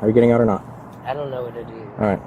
Are you getting out or not? I don't know what to do. Alright.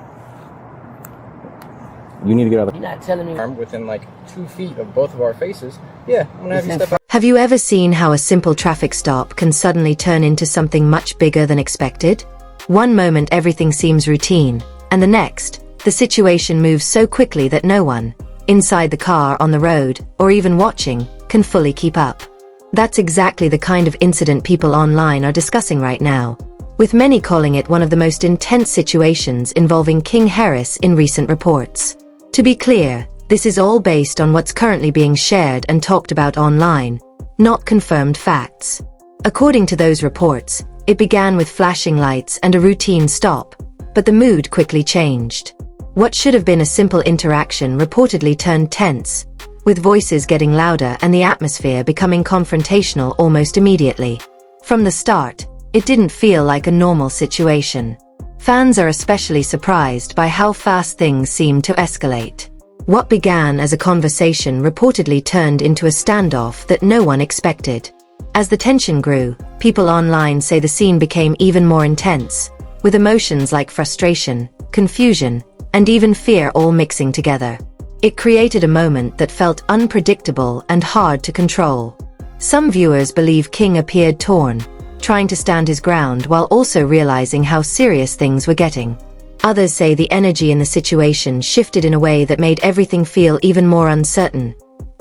You need to get out of the You're not telling me. within like 2 feet of both of our faces. Yeah, I'm gonna have you step out. Have you ever seen how a simple traffic stop can suddenly turn into something much bigger than expected? One moment everything seems routine, and the next, the situation moves so quickly that no one, inside the car, on the road, or even watching, can fully keep up. That's exactly the kind of incident people online are discussing right now, with many calling it one of the most intense situations involving King Harris in recent reports. To be clear, this is all based on what's currently being shared and talked about online, not confirmed facts. According to those reports, it began with flashing lights and a routine stop, but the mood quickly changed. What should have been a simple interaction reportedly turned tense, with voices getting louder and the atmosphere becoming confrontational almost immediately. From the start, it didn't feel like a normal situation. Fans are especially surprised by how fast things seemed to escalate. What began as a conversation reportedly turned into a standoff that no one expected. As the tension grew, people online say the scene became even more intense, with emotions like frustration, confusion, and even fear all mixing together. It created a moment that felt unpredictable and hard to control. Some viewers believe King appeared torn, trying to stand his ground while also realizing how serious things were getting. Others say the energy in the situation shifted in a way that made everything feel even more uncertain,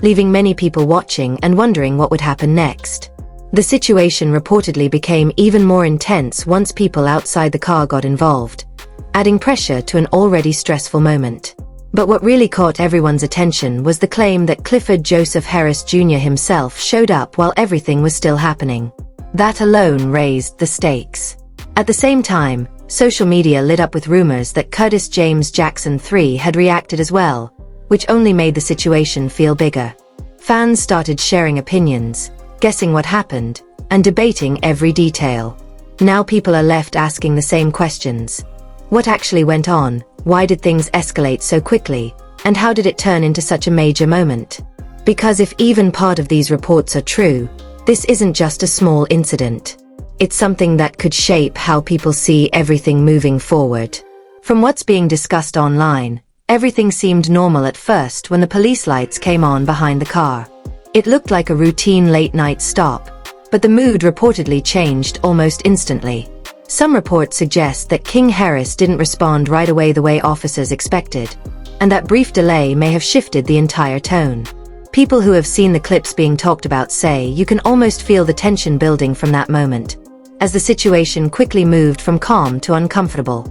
leaving many people watching and wondering what would happen next. The situation reportedly became even more intense once people outside the car got involved, adding pressure to an already stressful moment. But what really caught everyone's attention was the claim that Clifford Joseph Harris Jr. himself showed up while everything was still happening. That alone raised the stakes. At the same time, social media lit up with rumors that Curtis James Jackson III had reacted as well, which only made the situation feel bigger. Fans started sharing opinions, guessing what happened, and debating every detail. Now people are left asking the same questions. What actually went on? Why did things escalate so quickly? And how did it turn into such a major moment? Because if even part of these reports are true, this isn't just a small incident. It's something that could shape how people see everything moving forward. From what's being discussed online, everything seemed normal at first when the police lights came on behind the car. It looked like a routine late-night stop, but the mood reportedly changed almost instantly. Some reports suggest that King Harris didn't respond right away the way officers expected, and that brief delay may have shifted the entire tone. People who have seen the clips being talked about say you can almost feel the tension building from that moment, as the situation quickly moved from calm to uncomfortable.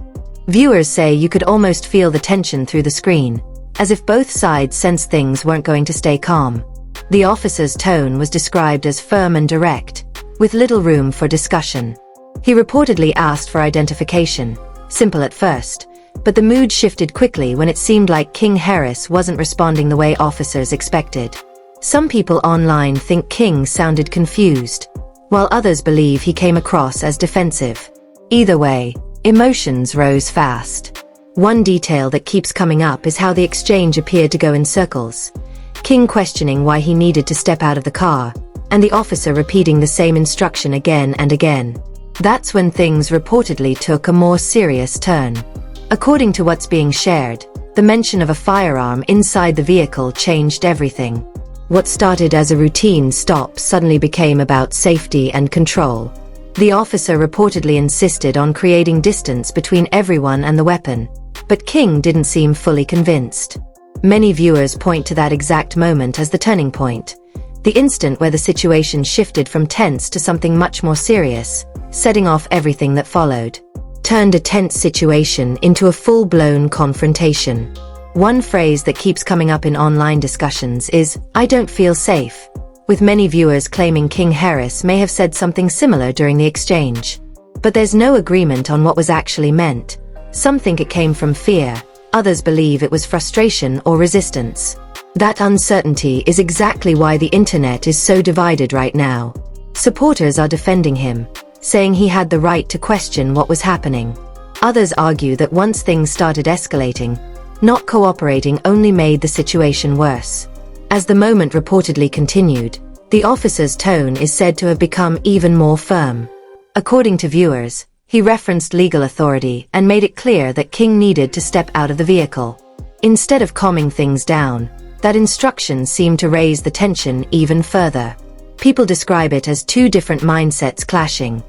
Viewers say you could almost feel the tension through the screen, as if both sides sensed things weren't going to stay calm. The officer's tone was described as firm and direct, with little room for discussion. He reportedly asked for identification, simple at first, but the mood shifted quickly when it seemed like King Harris wasn't responding the way officers expected. Some people online think King sounded confused, while others believe he came across as defensive. Either way, emotions rose fast. One detail that keeps coming up is how the exchange appeared to go in circles. King questioning why he needed to step out of the car, and the officer repeating the same instruction again and again. That's when things reportedly took a more serious turn. According to what's being shared, the mention of a firearm inside the vehicle changed everything. What started as a routine stop suddenly became about safety and control. The officer reportedly insisted on creating distance between everyone and the weapon, but King didn't seem fully convinced. Many viewers point to that exact moment as the turning point, the instant where the situation shifted from tense to something much more serious, setting off everything that followed. Turned a tense situation into a full-blown confrontation. One phrase that keeps coming up in online discussions is, "I don't feel safe," with many viewers claiming King Harris may have said something similar during the exchange. But there's no agreement on what was actually meant. Some think it came from fear, others believe it was frustration or resistance. That uncertainty is exactly why the internet is so divided right now. Supporters are defending him, saying he had the right to question what was happening. Others argue that once things started escalating, not cooperating only made the situation worse. As the moment reportedly continued, the officer's tone is said to have become even more firm. According to viewers, He referenced legal authority and made it clear that King needed to step out of the vehicle. Instead of calming things down, that instruction seemed to raise the tension even further. People describe it as two different mindsets clashing.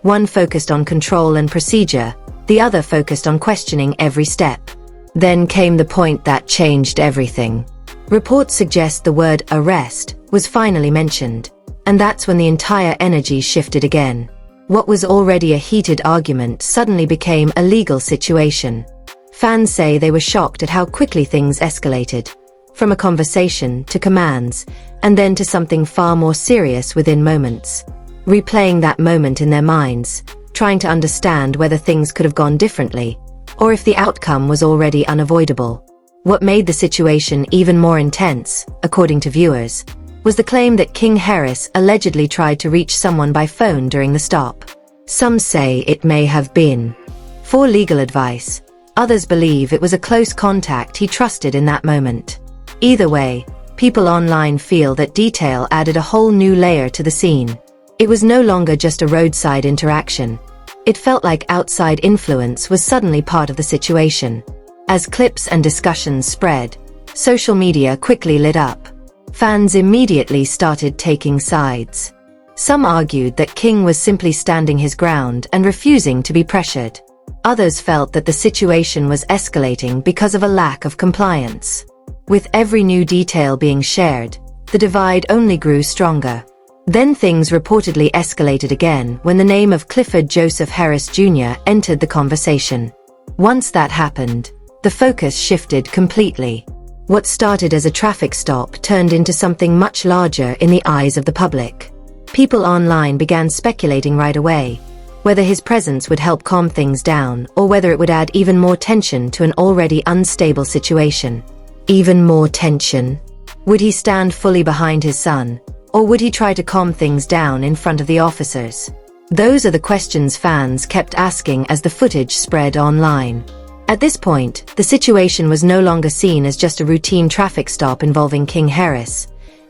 One focused on control and procedure, the other focused on questioning every step. Then came the point that changed everything. Reports suggest the word arrest was finally mentioned, and that's when the entire energy shifted again. What was already a heated argument suddenly became a legal situation. Fans say they were shocked at how quickly things escalated, from a conversation to commands, and then to something far more serious within moments. Replaying that moment in their minds, trying to understand whether things could have gone differently, or if the outcome was already unavoidable. What made the situation even more intense, according to viewers, was the claim that King Harris allegedly tried to reach someone by phone during the stop. Some say it may have been for legal advice. Others believe it was a close contact he trusted in that moment. Either way, people online feel that detail added a whole new layer to the scene. It was no longer just a roadside interaction. It felt like outside influence was suddenly part of the situation. As clips and discussions spread, social media quickly lit up. Fans immediately started taking sides. Some argued that King was simply standing his ground and refusing to be pressured. Others felt that the situation was escalating because of a lack of compliance. With every new detail being shared, the divide only grew stronger. Then things reportedly escalated again when the name of Clifford Joseph Harris Jr. entered the conversation. Once that happened, the focus shifted completely. What started as a traffic stop turned into something much larger in the eyes of the public. People online began speculating right away whether his presence would help calm things down or whether it would add even more tension to an already unstable situation. Even more tension? Would he stand fully behind his son, or would he try to calm things down in front of the officers? Those are the questions fans kept asking as the footage spread online. At this point, the situation was no longer seen as just a routine traffic stop involving King Harris.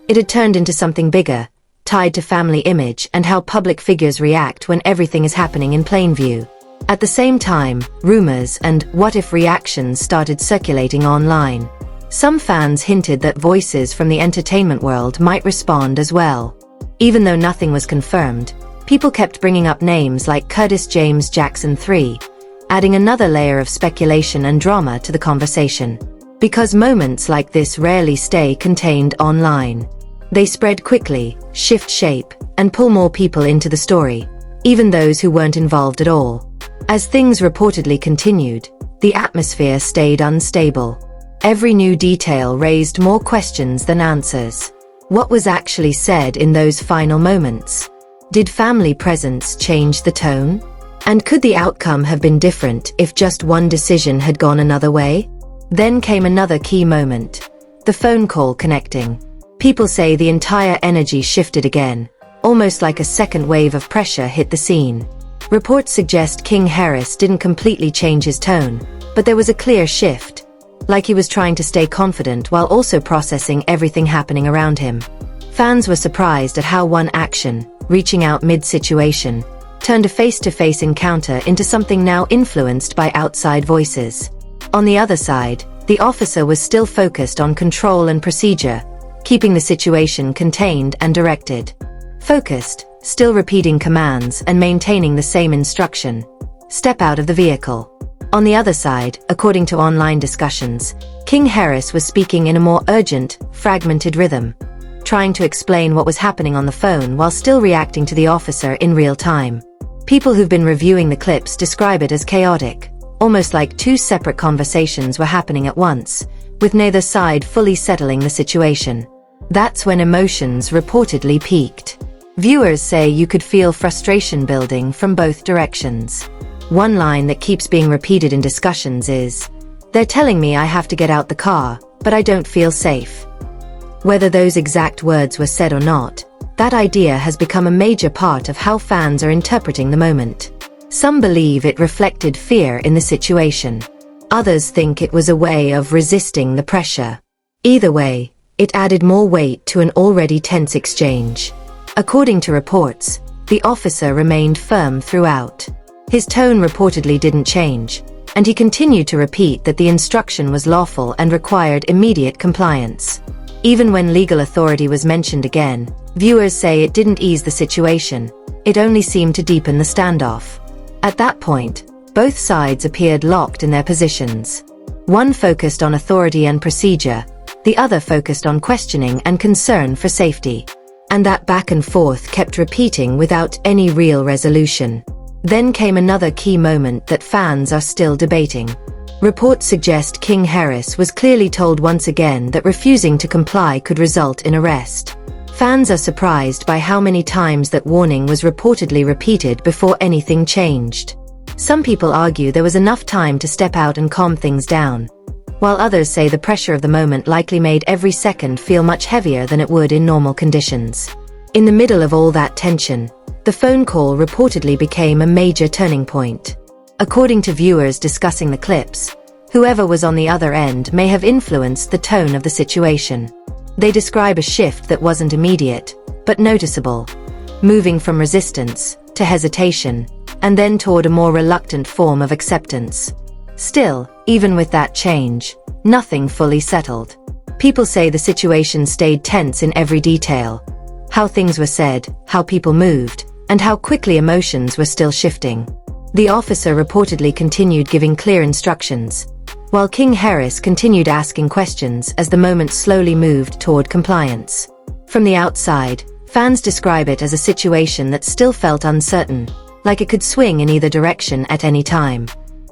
It had turned into something bigger, tied to family image and how public figures react when everything is happening in plain view. At the same time, rumors and what-if reactions started circulating online. Some fans hinted that voices from the entertainment world might respond as well. Even though nothing was confirmed, people kept bringing up names like Curtis James Jackson III, adding another layer of speculation and drama to the conversation. Because moments like this rarely stay contained online. They spread quickly, shift shape, and pull more people into the story, even those who weren't involved at all. As things reportedly continued, the atmosphere stayed unstable. Every new detail raised more questions than answers. What was actually said in those final moments? Did family presence change the tone? And could the outcome have been different if just one decision had gone another way? Then came another key moment. The phone call connecting. People say the entire energy shifted again, almost like a second wave of pressure hit the scene. Reports suggest King Harris didn't completely change his tone, but there was a clear shift, like he was trying to stay confident while also processing everything happening around him. Fans were surprised at how one action, reaching out mid-situation, turned a face-to-face encounter into something now influenced by outside voices. On the other side, the officer was still focused on control and procedure, keeping the situation contained and directed. Focused, still repeating commands and maintaining the same instruction. Step out of the vehicle. On the other side, according to online discussions, King Harris was speaking in a more urgent, fragmented rhythm, trying to explain what was happening on the phone while still reacting to the officer in real time. People who've been reviewing the clips describe it as chaotic, almost like two separate conversations were happening at once, with neither side fully settling the situation. That's when emotions reportedly peaked. Viewers say you could feel frustration building from both directions. One line that keeps being repeated in discussions is, "They're telling me I have to get out the car, but I don't feel safe." Whether those exact words were said or not, that idea has become a major part of how fans are interpreting the moment. Some believe it reflected fear in the situation. Others think it was a way of resisting the pressure. Either way, it added more weight to an already tense exchange. According to reports, the officer remained firm throughout. His tone reportedly didn't change, and he continued to repeat that the instruction was lawful and required immediate compliance. Even when legal authority was mentioned again, viewers say it didn't ease the situation, it only seemed to deepen the standoff. At that point, both sides appeared locked in their positions. One focused on authority and procedure, the other focused on questioning and concern for safety. And that back and forth kept repeating without any real resolution. Then came another key moment that fans are still debating. Reports suggest King Harris was clearly told once again that refusing to comply could result in arrest. Fans are surprised by how many times that warning was reportedly repeated before anything changed. Some people argue there was enough time to step out and calm things down, while others say the pressure of the moment likely made every second feel much heavier than it would in normal conditions. In the middle of all that tension, the phone call reportedly became a major turning point. According to viewers discussing the clips, whoever was on the other end may have influenced the tone of the situation. They describe a shift that wasn't immediate, but noticeable, moving from resistance to hesitation, and then toward a more reluctant form of acceptance. Still, even with that change, nothing fully settled. People say the situation stayed tense in every detail. How things were said, how people moved, and how quickly emotions were still shifting. The officer reportedly continued giving clear instructions, while King Harris continued asking questions as the moment slowly moved toward compliance. From the outside, fans describe it as a situation that still felt uncertain, like it could swing in either direction at any time.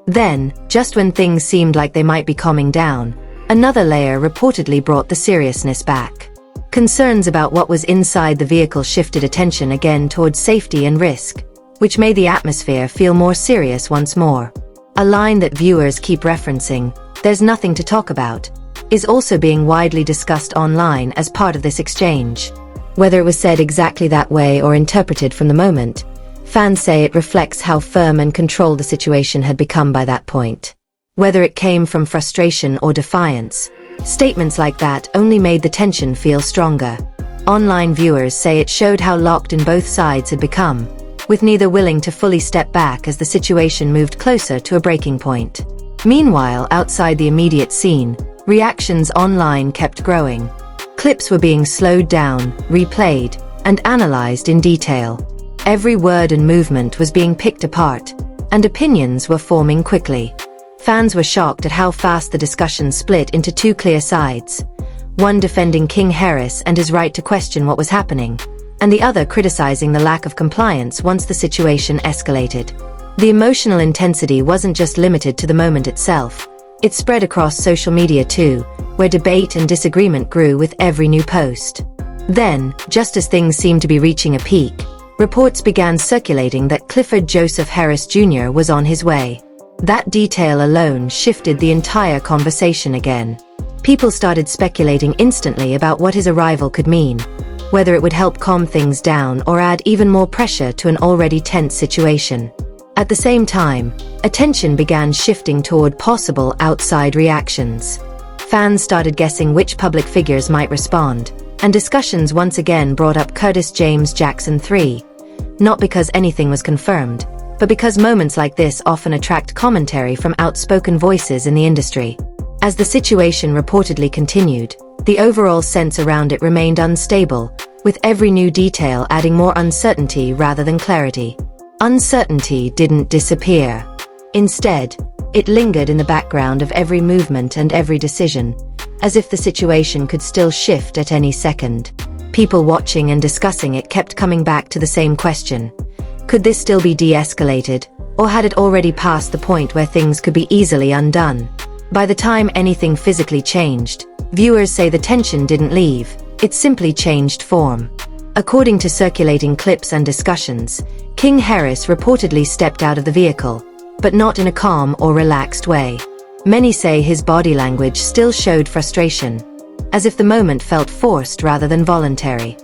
Then, just when things seemed like they might be calming down, another layer reportedly brought the seriousness back. Concerns about what was inside the vehicle shifted attention again towards safety and risk, which made the atmosphere feel more serious once more. A line that viewers keep referencing, "There's nothing to talk about," is also being widely discussed online as part of this exchange. Whether it was said exactly that way or interpreted from the moment, fans say it reflects how firm and controlled the situation had become by that point. Whether it came from frustration or defiance, statements like that only made the tension feel stronger. Online viewers say it showed how locked in both sides had become, with neither willing to fully step back as the situation moved closer to a breaking point. Meanwhile, outside the immediate scene, reactions online kept growing. Clips were being slowed down, replayed, and analyzed in detail. Every word and movement was being picked apart, and opinions were forming quickly. Fans were shocked at how fast the discussion split into two clear sides, one defending King Harris and his right to question what was happening, and the other criticizing the lack of compliance once the situation escalated. The emotional intensity wasn't just limited to the moment itself, it spread across social media too, where debate and disagreement grew with every new post. Then, just as things seemed to be reaching a peak, reports began circulating that Clifford Joseph Harris Jr. was on his way. That detail alone shifted the entire conversation again. People started speculating instantly about what his arrival could mean, whether it would help calm things down or add even more pressure to an already tense situation. At the same time, attention began shifting toward possible outside reactions. Fans started guessing which public figures might respond, and discussions once again brought up Curtis James Jackson III, not because anything was confirmed, but because moments like this often attract commentary from outspoken voices in the industry. As the situation reportedly continued, the overall sense around it remained unstable, with every new detail adding more uncertainty rather than clarity. Uncertainty didn't disappear. Instead, it lingered in the background of every movement and every decision, as if the situation could still shift at any second. People watching and discussing it kept coming back to the same question. Could this still be de-escalated, or had it already passed the point where things could be easily undone? By the time anything physically changed, viewers say the tension didn't leave, it simply changed form. According to circulating clips and discussions, King Harris reportedly stepped out of the vehicle, but not in a calm or relaxed way. Many say his body language still showed frustration, as if the moment felt forced rather than voluntary.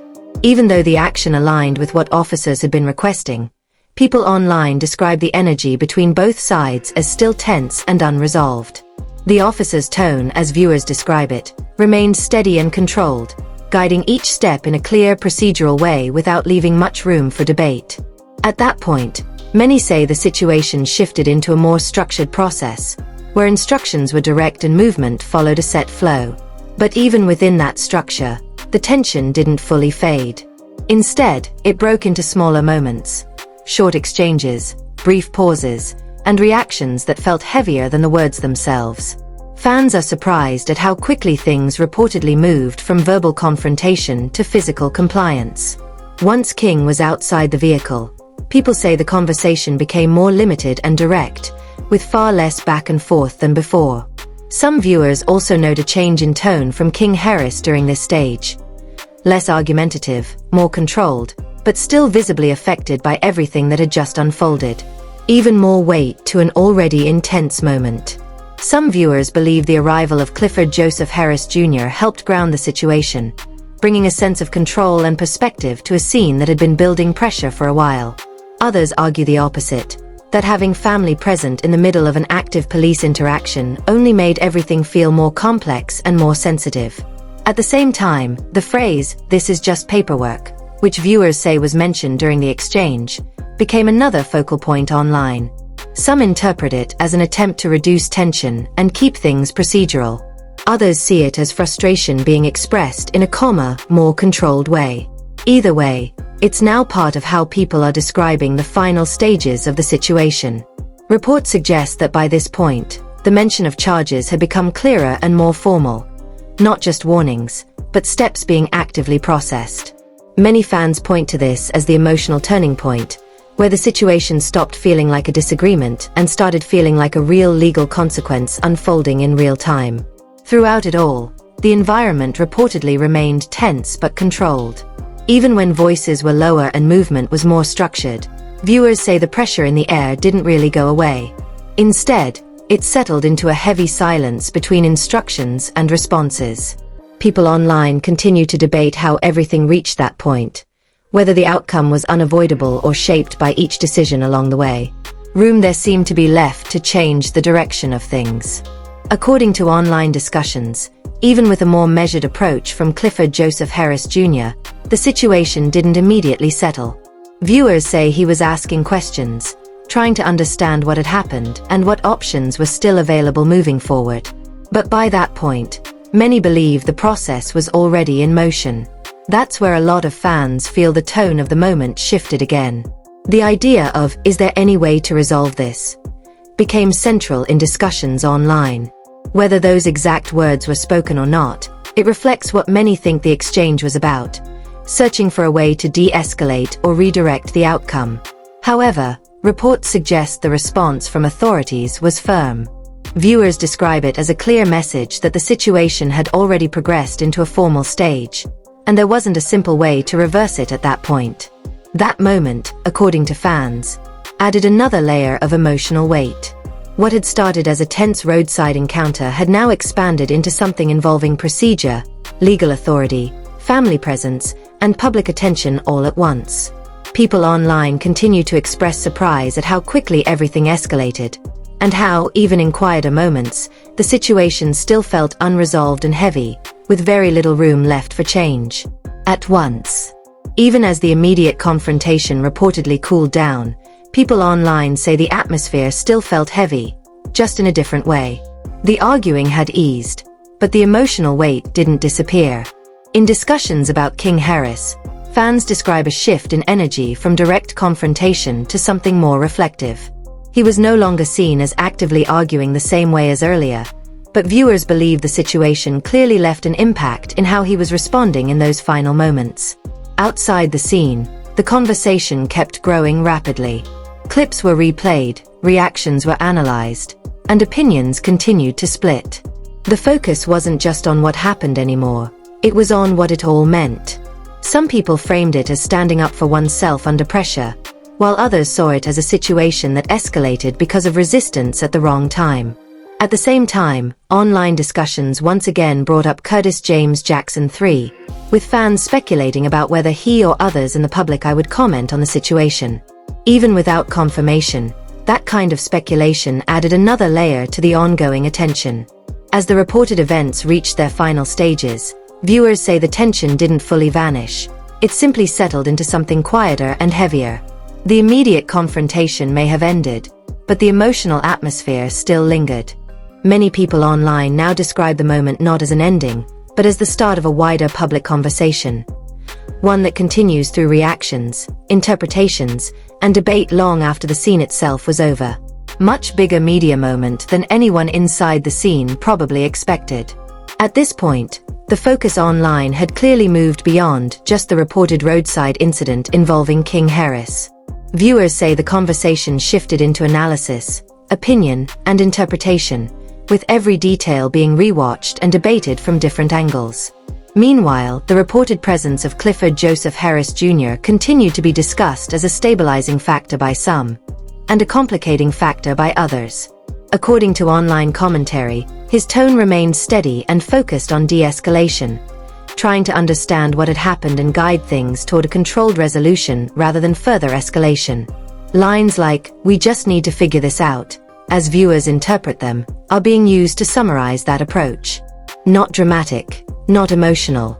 Even though the action aligned with what officers had been requesting, people online describe the energy between both sides as still tense and unresolved. The officer's tone, as viewers describe it, remained steady and controlled, guiding each step in a clear procedural way without leaving much room for debate. At that point, many say the situation shifted into a more structured process, where instructions were direct and movement followed a set flow. But even within that structure, the tension didn't fully fade. Instead, it broke into smaller moments, short exchanges, brief pauses, and reactions that felt heavier than the words themselves. Fans are surprised at how quickly things reportedly moved from verbal confrontation to physical compliance. Once King was outside the vehicle, people say the conversation became more limited and direct, with far less back and forth than before. Some viewers also note a change in tone from King Harris during this stage. Less argumentative, more controlled, but still visibly affected by everything that had just unfolded. Even more weight to an already intense moment. Some viewers believe the arrival of Clifford Joseph Harris Jr. helped ground the situation, bringing a sense of control and perspective to a scene that had been building pressure for a while. Others argue the opposite, that having family present in the middle of an active police interaction only made everything feel more complex and more sensitive. At the same time, the phrase, "This is just paperwork," which viewers say was mentioned during the exchange, became another focal point online. Some interpret it as an attempt to reduce tension and keep things procedural. Others see it as frustration being expressed in a calmer, more controlled way. Either way, it's now part of how people are describing the final stages of the situation. Reports suggest that by this point, the mention of charges had become clearer and more formal. Not just warnings, but steps being actively processed. Many fans point to this as the emotional turning point, where the situation stopped feeling like a disagreement and started feeling like a real legal consequence unfolding in real time. Throughout it all, the environment reportedly remained tense but controlled. Even when voices were lower and movement was more structured, viewers say the pressure in the air didn't really go away. Instead, it settled into a heavy silence between instructions and responses. People online continue to debate how everything reached that point, whether the outcome was unavoidable or shaped by each decision along the way. Room there seemed to be left to change the direction of things. According to online discussions, even with a more measured approach from Clifford Joseph Harris Jr., the situation didn't immediately settle. Viewers say he was asking questions, trying to understand what had happened and what options were still available moving forward. But by that point, many believe the process was already in motion. That's where a lot of fans feel the tone of the moment shifted again. The idea of, "Is there any way to resolve this?" became central in discussions online. Whether those exact words were spoken or not, it reflects what many think the exchange was about, searching for a way to de-escalate or redirect the outcome. However, reports suggest the response from authorities was firm. Viewers describe it as a clear message that the situation had already progressed into a formal stage, and there wasn't a simple way to reverse it at that point. That moment, according to fans, added another layer of emotional weight. What had started as a tense roadside encounter had now expanded into something involving procedure, legal authority, family presence, and public attention all at once. People online continue to express surprise at how quickly everything escalated, and how, even in quieter moments, the situation still felt unresolved and heavy, with very little room left for change. At once. Even as the immediate confrontation reportedly cooled down, people online say the atmosphere still felt heavy, just in a different way. The arguing had eased, but the emotional weight didn't disappear. In discussions about King Harris, fans describe a shift in energy from direct confrontation to something more reflective. He was no longer seen as actively arguing the same way as earlier, but viewers believe the situation clearly left an impact in how he was responding in those final moments. Outside the scene, the conversation kept growing rapidly. Clips were replayed, reactions were analyzed, and opinions continued to split. The focus wasn't just on what happened anymore, it was on what it all meant. Some people framed it as standing up for oneself under pressure, while others saw it as a situation that escalated because of resistance at the wrong time. At the same time, online discussions once again brought up Curtis James Jackson III, with fans speculating about whether he or others in the public eye would comment on the situation. Even without confirmation, that kind of speculation added another layer to the ongoing attention. As the reported events reached their final stages, viewers say the tension didn't fully vanish. It simply settled into something quieter and heavier. The immediate confrontation may have ended, but the emotional atmosphere still lingered. Many people online now describe the moment not as an ending, but as the start of a wider public conversation. One that continues through reactions, interpretations, and debate long after the scene itself was over. Much bigger media moment than anyone inside the scene probably expected. At this point, the focus online had clearly moved beyond just the reported roadside incident involving King Harris. Viewers say the conversation shifted into analysis, opinion, and interpretation, with every detail being rewatched and debated from different angles. Meanwhile, the reported presence of Clifford Joseph Harris Jr. continued to be discussed as a stabilizing factor by some, and a complicating factor by others. According to online commentary, his tone remained steady and focused on de-escalation, trying to understand what had happened and guide things toward a controlled resolution rather than further escalation. Lines like, "We just need to figure this out," as viewers interpret them, are being used to summarize that approach. Not dramatic, not emotional.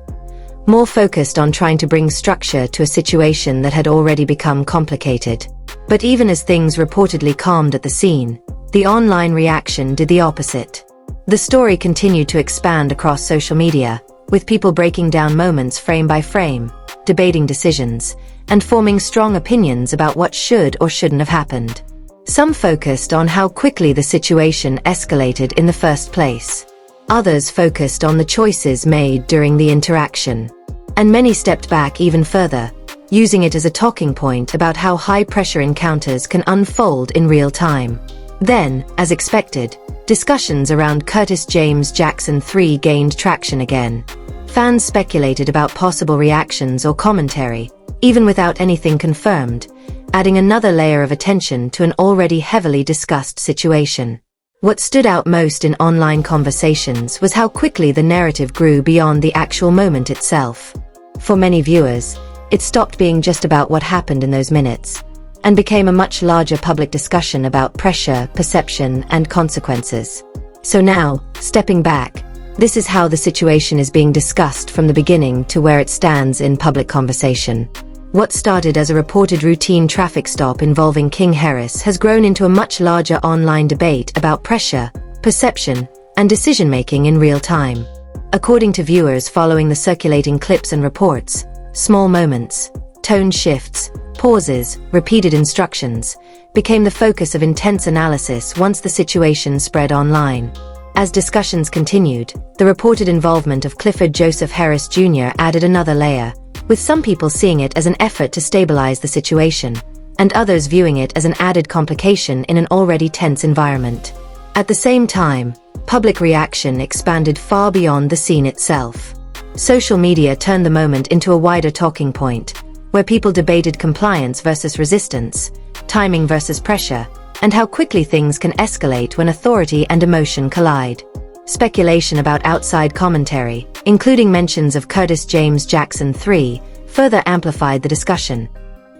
More focused on trying to bring structure to a situation that had already become complicated. But even as things reportedly calmed at the scene, the online reaction did the opposite. The story continued to expand across social media, with people breaking down moments frame by frame, debating decisions, and forming strong opinions about what should or shouldn't have happened. Some focused on how quickly the situation escalated in the first place. Others focused on the choices made during the interaction. And many stepped back even further, using it as a talking point about how high-pressure encounters can unfold in real time. Then, as expected, discussions around Curtis James Jackson 3 gained traction again. Fans speculated about possible reactions or commentary, even without anything confirmed, adding another layer of attention to an already heavily discussed situation. What stood out most in online conversations was how quickly the narrative grew beyond the actual moment itself. For many viewers, it stopped being just about what happened in those minutes, and became a much larger public discussion about pressure, perception, and consequences. So now, stepping back, this is how the situation is being discussed from the beginning to where it stands in public conversation. What started as a reported routine traffic stop involving King Harris has grown into a much larger online debate about pressure, perception, and decision-making in real time. According to viewers following the circulating clips and reports, small moments, tone shifts, pauses, repeated instructions, became the focus of intense analysis once the situation spread online. As discussions continued, the reported involvement of Clifford Joseph Harris Jr. added another layer, with some people seeing it as an effort to stabilize the situation, and others viewing it as an added complication in an already tense environment. At the same time, public reaction expanded far beyond the scene itself. Social media turned the moment into a wider talking point, where people debated compliance versus resistance, timing versus pressure, and how quickly things can escalate when authority and emotion collide. Speculation about outside commentary, including mentions of Curtis James Jackson 3, further amplified the discussion.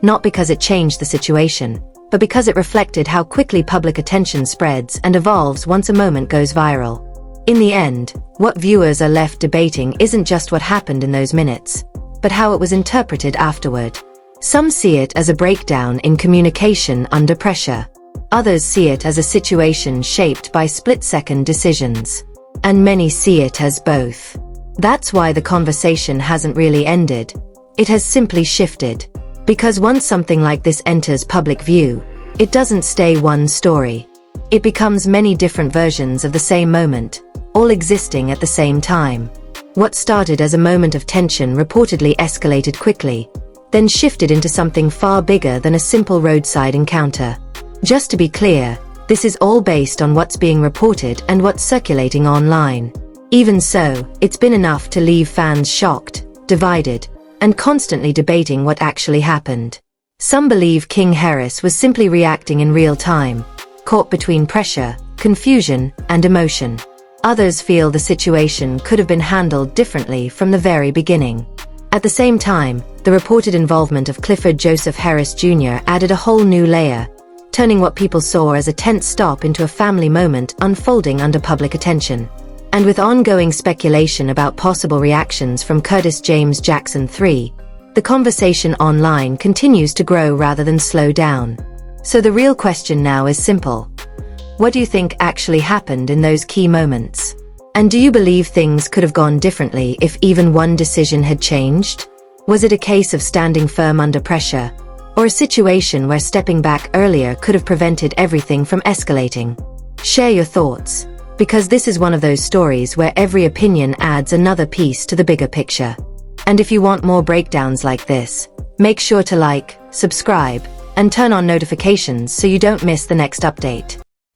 Not because it changed the situation, but because it reflected how quickly public attention spreads and evolves once a moment goes viral. In the end, what viewers are left debating isn't just what happened in those minutes, but how it was interpreted afterward. Some see it as a breakdown in communication under pressure. Others see it as a situation shaped by split-second decisions. And many see it as both. That's why the conversation hasn't really ended. It has simply shifted. Because once something like this enters public view, it doesn't stay one story. It becomes many different versions of the same moment, all existing at the same time. What started as a moment of tension reportedly escalated quickly, then shifted into something far bigger than a simple roadside encounter. Just to be clear, this is all based on what's being reported and what's circulating online. Even so, it's been enough to leave fans shocked, divided, and constantly debating what actually happened. Some believe King Harris was simply reacting in real time, caught between pressure, confusion, and emotion. Others feel the situation could have been handled differently from the very beginning. At the same time, the reported involvement of Clifford Joseph Harris Jr. added a whole new layer, turning what people saw as a tense stop into a family moment unfolding under public attention. And with ongoing speculation about possible reactions from Curtis James Jackson 3, The conversation online continues to grow rather than slow down. So the real question now is simple. What do you think actually happened in those key moments? And do you believe things could have gone differently if even one decision had changed? Was it a case of standing firm under pressure, or a situation where stepping back earlier could have prevented everything from escalating? Share your thoughts, because this is one of those stories where every opinion adds another piece to the bigger picture. And if you want more breakdowns like this, make sure to like, subscribe, and turn on notifications so you don't miss the next update.